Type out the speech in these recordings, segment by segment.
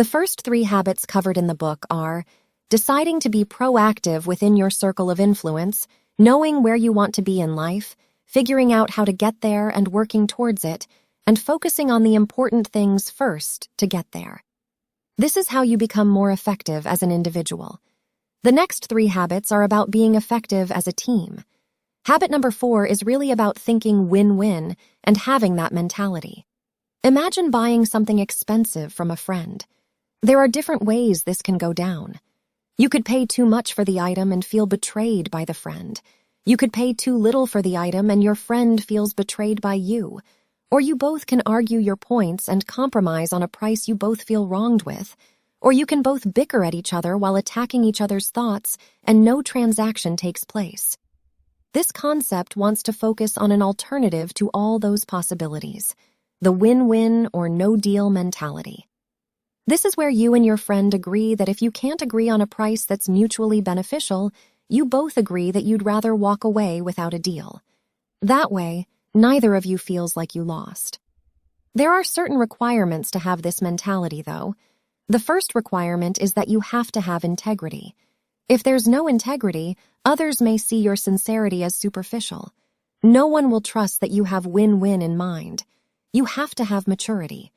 The first 3 habits covered in the book are deciding to be proactive within your circle of influence, knowing where you want to be in life, figuring out how to get there and working towards it, and focusing on the important things first to get there. This is how you become more effective as an individual. The next 3 habits are about being effective as a team. Habit number 4 is really about thinking win-win and having that mentality. Imagine buying something expensive from a friend. There are different ways this can go down. You could pay too much for the item and feel betrayed by the friend. You could pay too little for the item and your friend feels betrayed by you. Or you both can argue your points and compromise on a price you both feel wronged with. Or you can both bicker at each other while attacking each other's thoughts and no transaction takes place. This concept wants to focus on an alternative to all those possibilities, the win-win or no-deal mentality. This is where you and your friend agree that if you can't agree on a price that's mutually beneficial, you both agree that you'd rather walk away without a deal. That way, neither of you feels like you lost. There are certain requirements to have this mentality, though. The first requirement is that you have to have integrity. If there's no integrity, others may see your sincerity as superficial. No one will trust that you have win-win in mind. You have to have maturity.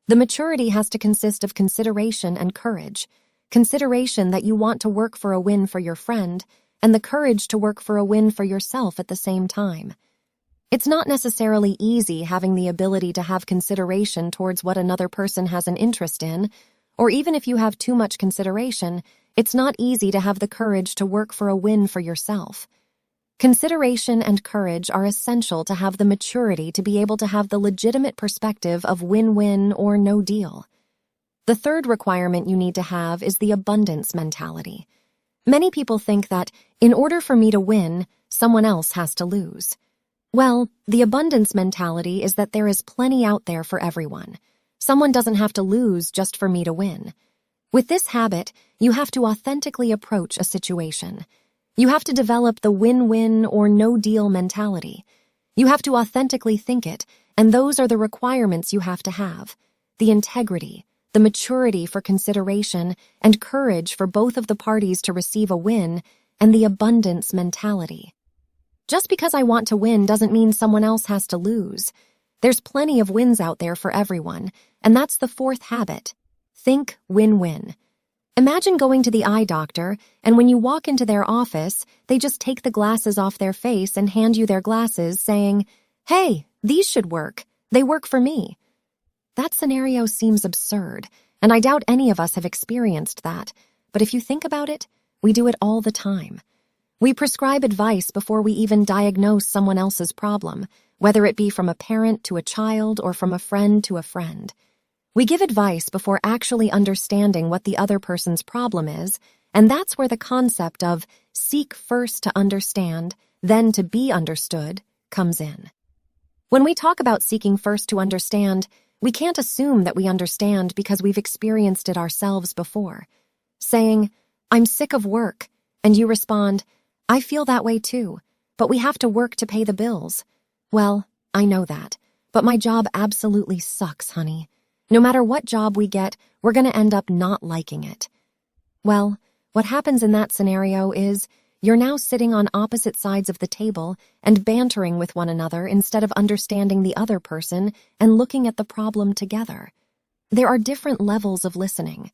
The maturity has to consist of consideration and courage. Consideration that you want to work for a win for your friend, and the courage to work for a win for yourself at the same time. It's not necessarily easy having the ability to have consideration towards what another person has an interest in, or even if you have too much consideration, it's not easy to have the courage to work for a win for yourself. Consideration and courage are essential to have the maturity to be able to have the legitimate perspective of win-win or no deal. The third requirement you need to have is the abundance mentality. Many people think that, in order for me to win, someone else has to lose. Well, the abundance mentality is that there is plenty out there for everyone. Someone doesn't have to lose just for me to win. With this habit, you have to authentically approach a situation. You have to develop the win-win or no-deal mentality. You have to authentically think it, and those are the requirements you have to have. The integrity, the maturity for consideration, and courage for both of the parties to receive a win, and the abundance mentality. Just because I want to win doesn't mean someone else has to lose. There's plenty of wins out there for everyone, and that's the 4th habit. Think win-win. Imagine going to the eye doctor, and when you walk into their office, they just take the glasses off their face and hand you their glasses, saying, "Hey, these should work. They work for me." That scenario seems absurd, and I doubt any of us have experienced that. But if you think about it, we do it all the time. We prescribe advice before we even diagnose someone else's problem, whether it be from a parent to a child or from a friend to a friend. We give advice before actually understanding what the other person's problem is, and that's where the concept of seek first to understand, then to be understood comes in. When we talk about seeking first to understand, we can't assume that we understand because we've experienced it ourselves before. Saying, "I'm sick of work," and you respond, "I feel that way too, but we have to work to pay the bills." Well, I know that, but my job absolutely sucks, honey. No matter what job we get, we're going to end up not liking it. Well, what happens in that scenario is you're now sitting on opposite sides of the table and bantering with one another instead of understanding the other person and looking at the problem together. There are different levels of listening.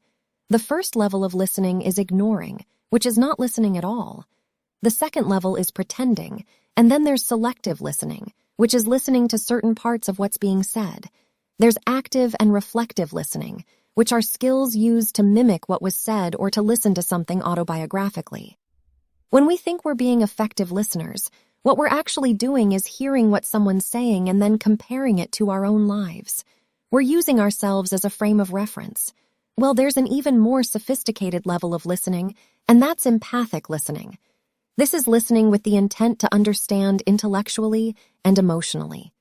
The first level of listening is ignoring, which is not listening at all. The second level is pretending, and then there's selective listening, which is listening to certain parts of what's being said. There's active and reflective listening, which are skills used to mimic what was said or to listen to something autobiographically. When we think we're being effective listeners, what we're actually doing is hearing what someone's saying and then comparing it to our own lives. We're using ourselves as a frame of reference. Well, there's an even more sophisticated level of listening, and that's empathic listening. This is listening with the intent to understand intellectually and emotionally.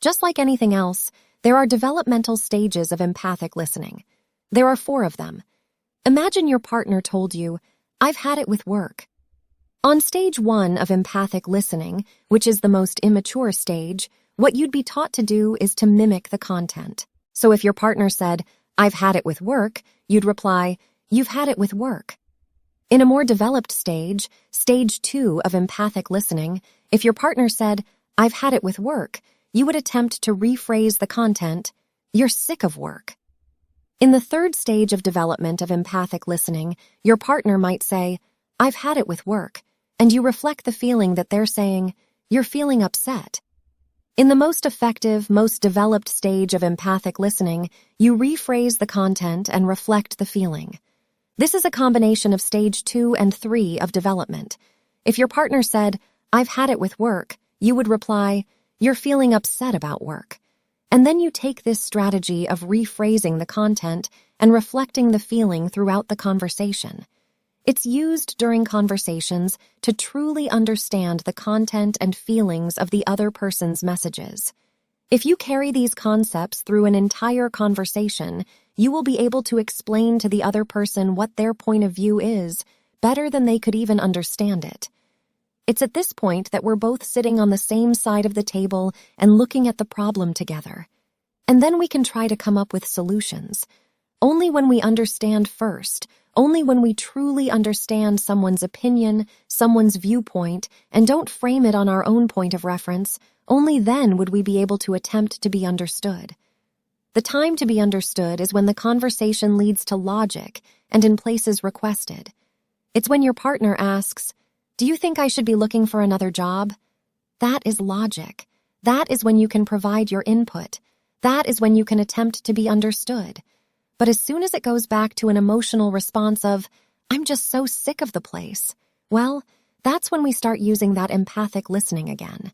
Just like anything else, there are developmental stages of empathic listening. There are 4 of them. Imagine your partner told you, "I've had it with work." On stage 1 of empathic listening, which is the most immature stage, what you'd be taught to do is to mimic the content. So if your partner said, "I've had it with work," you'd reply, "You've had it with work." In a more developed stage, stage 2 of empathic listening, if your partner said, "I've had it with work," you would attempt to rephrase the content, "You're sick of work." In the third stage of development of empathic listening, your partner might say, "I've had it with work," and you reflect the feeling that they're saying, "You're feeling upset." In the most effective, most developed stage of empathic listening, you rephrase the content and reflect the feeling. This is a combination of stage 2 and 3 of development. If your partner said, "I've had it with work," you would reply, "You're feeling upset about work." And then you take this strategy of rephrasing the content and reflecting the feeling throughout the conversation. It's used during conversations to truly understand the content and feelings of the other person's messages. If you carry these concepts through an entire conversation, you will be able to explain to the other person what their point of view is better than they could even understand it. It's at this point that we're both sitting on the same side of the table and looking at the problem together. And then we can try to come up with solutions. Only when we understand first, only when we truly understand someone's opinion, someone's viewpoint, and don't frame it on our own point of reference, only then would we be able to attempt to be understood. The time to be understood is when the conversation leads to logic and in places requested. It's when your partner asks, "Do you think I should be looking for another job?" That is logic. That is when you can provide your input. That is when you can attempt to be understood. But as soon as it goes back to an emotional response of, "I'm just so sick of the place," well, that's when we start using that empathic listening again.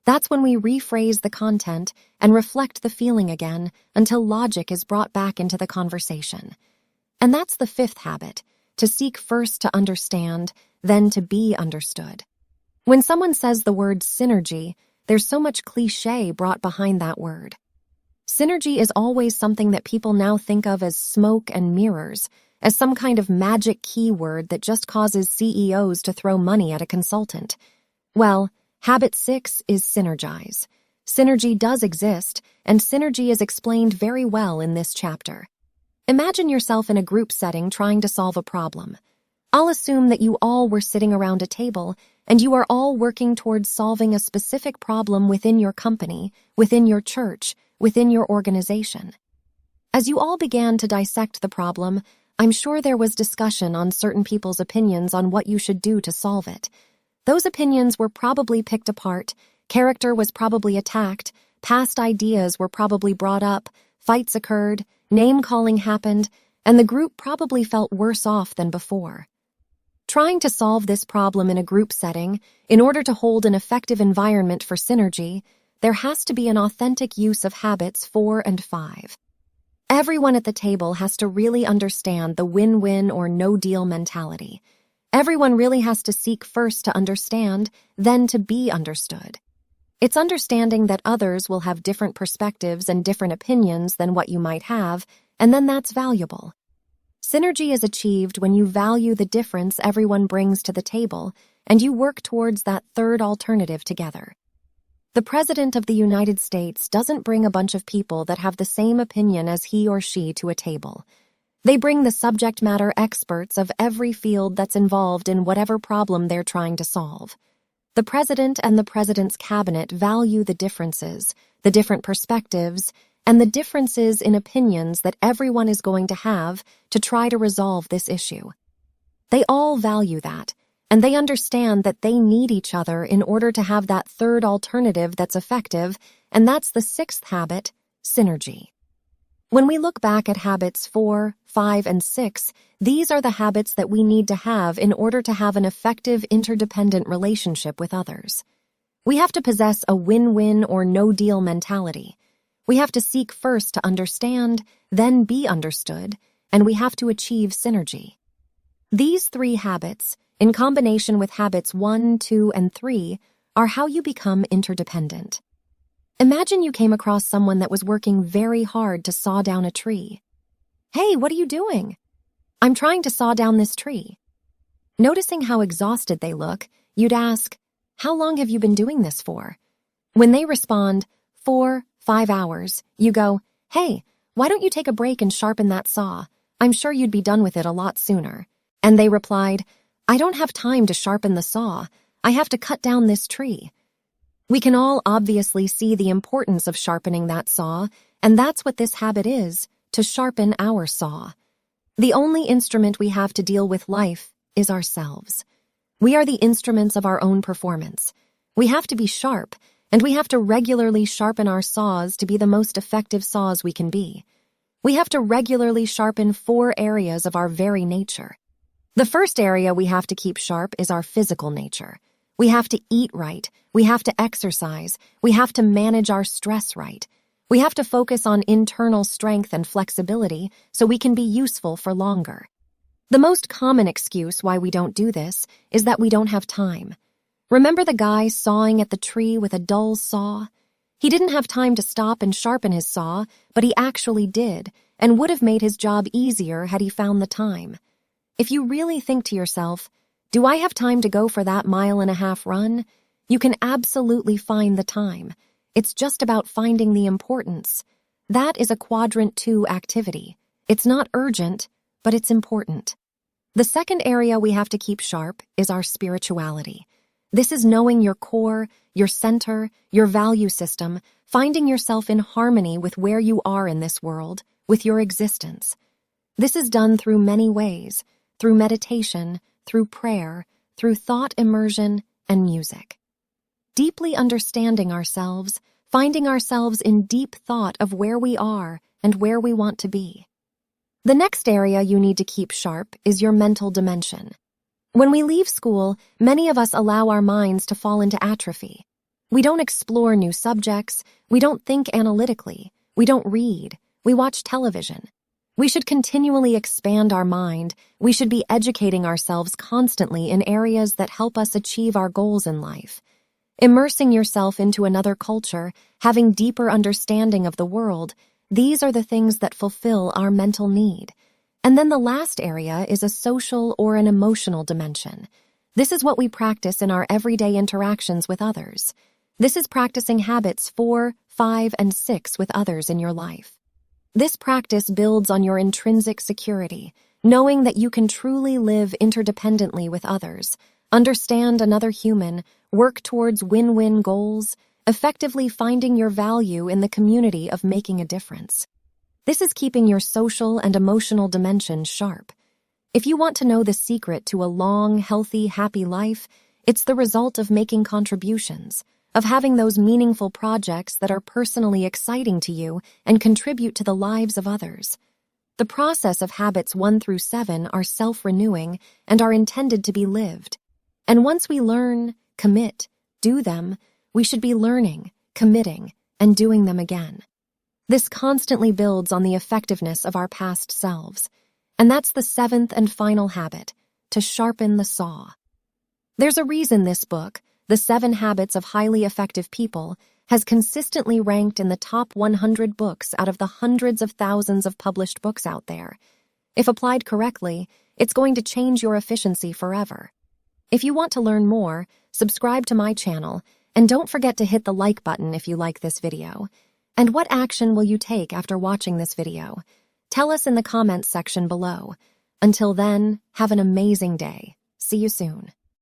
That's when we rephrase the content and reflect the feeling again until logic is brought back into the conversation. And that's the fifth habit, to seek first to understand, then to be understood. When someone says the word synergy, there's so much cliché brought behind that word. Synergy is always something that people now think of as smoke and mirrors, as some kind of magic keyword that just causes CEOs to throw money at a consultant. Well, habit 6 is Synergize. Synergy does exist, and synergy is explained very well in this chapter. Imagine yourself in a group setting trying to solve a problem. I'll assume that you all were sitting around a table, and you are all working towards solving a specific problem within your company, within your church, within your organization. As you all began to dissect the problem, I'm sure there was discussion on certain people's opinions on what you should do to solve it. Those opinions were probably picked apart, character was probably attacked, past ideas were probably brought up, fights occurred, name-calling happened, and the group probably felt worse off than before. Trying to solve this problem in a group setting, in order to hold an effective environment for synergy, there has to be an authentic use of habits 4 and 5. Everyone at the table has to really understand the win-win or no-deal mentality. Everyone really has to seek first to understand, then to be understood. It's understanding that others will have different perspectives and different opinions than what you might have, and then that's valuable. Synergy is achieved when you value the difference everyone brings to the table, and you work towards that third alternative together. The President of the United States doesn't bring a bunch of people that have the same opinion as he or she to a table. They bring the subject matter experts of every field that's involved in whatever problem they're trying to solve. The President and the President's cabinet value the differences, the different perspectives, and the differences in opinions that everyone is going to have to try to resolve this issue. They all value that, and they understand that they need each other in order to have that third alternative that's effective, and that's the 6th habit, synergy. When we look back at habits 4, 5, and 6, these are the habits that we need to have in order to have an effective interdependent relationship with others. We have to possess a win-win or no-deal mentality. We have to seek first to understand, then be understood, and we have to achieve synergy. These 3 habits, in combination with habits 1, 2, and 3, are how you become interdependent. Imagine you came across someone that was working very hard to saw down a tree. "Hey, what are you doing?" "I'm trying to saw down this tree." Noticing how exhausted they look, you'd ask, "How long have you been doing this for?" When they respond, 4, 5 hours, you go, "Hey, "Why don't you take a break and sharpen that saw? I'm sure you'd be done with it a lot sooner." And they replied, "I don't have time to sharpen the saw. I have to cut down this tree." We can all obviously see the importance of sharpening that saw, and that's what this habit is, to sharpen our saw. The only instrument we have to deal with life is ourselves. We are the instruments of our own performance. We have to be sharp, and we have to regularly sharpen our saws to be the most effective saws we can be. We have to regularly sharpen 4 areas of our very nature. The first area we have to keep sharp is our physical nature. We have to eat right. We have to exercise. We have to manage our stress right. We have to focus on internal strength and flexibility so we can be useful for longer. The most common excuse why we don't do this is that we don't have time. Remember the guy sawing at the tree with a dull saw? He didn't have time to stop and sharpen his saw, but he actually did, and would have made his job easier had he found the time. If you really think to yourself, "Do I have time to go for that 1.5-mile run?" You can absolutely find the time. It's just about finding the importance. That is a quadrant 2 activity. It's not urgent, but it's important. The second area we have to keep sharp is our spirituality. This is knowing your core, your center, your value system, finding yourself in harmony with where you are in this world, with your existence. This is done through many ways, through meditation, through prayer, through thought immersion, and music. Deeply understanding ourselves, finding ourselves in deep thought of where we are and where we want to be. The next area you need to keep sharp is your mental dimension. When we leave school, many of us allow our minds to fall into atrophy. We don't explore new subjects, we don't think analytically, we don't read, we watch television. We should continually expand our mind. We should be educating ourselves constantly in areas that help us achieve our goals in life. Immersing yourself into another culture, having deeper understanding of the world, these are the things that fulfill our mental need. And then the last area is a social or an emotional dimension. This is what we practice in our everyday interactions with others. This is practicing habits 4, 5, and 6 with others in your life. This practice builds on your intrinsic security, knowing that you can truly live interdependently with others, understand another human, work towards win-win goals, effectively finding your value in the community of making a difference. This is keeping your social and emotional dimension sharp. If you want to know the secret to a long, healthy, happy life, it's the result of making contributions, of having those meaningful projects that are personally exciting to you and contribute to the lives of others. The process of habits 1 through 7 are self-renewing and are intended to be lived. And once we learn, commit, do them, we should be learning, committing, and doing them again. This constantly builds on the effectiveness of our past selves. And that's the 7th and final habit, to sharpen the saw. There's a reason this book, The 7 Habits of Highly Effective People, has consistently ranked in the top 100 books out of the hundreds of thousands of published books out there. If applied correctly, it's going to change your efficiency forever. If you want to learn more, subscribe to my channel, and don't forget to hit the like button if you like this video. And what action will you take after watching this video? Tell us in the comments section below. Until then, have an amazing day. See you soon.